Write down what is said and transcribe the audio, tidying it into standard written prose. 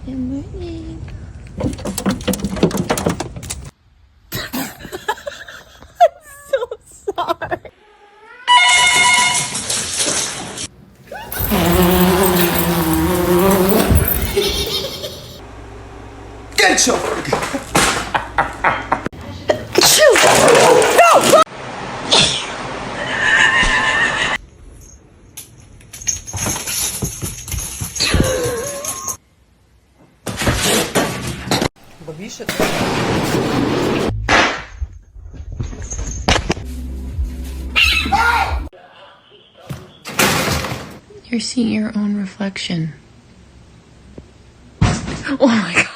Good morning. So sorry. Get your You're seeing your own reflection. Oh my God.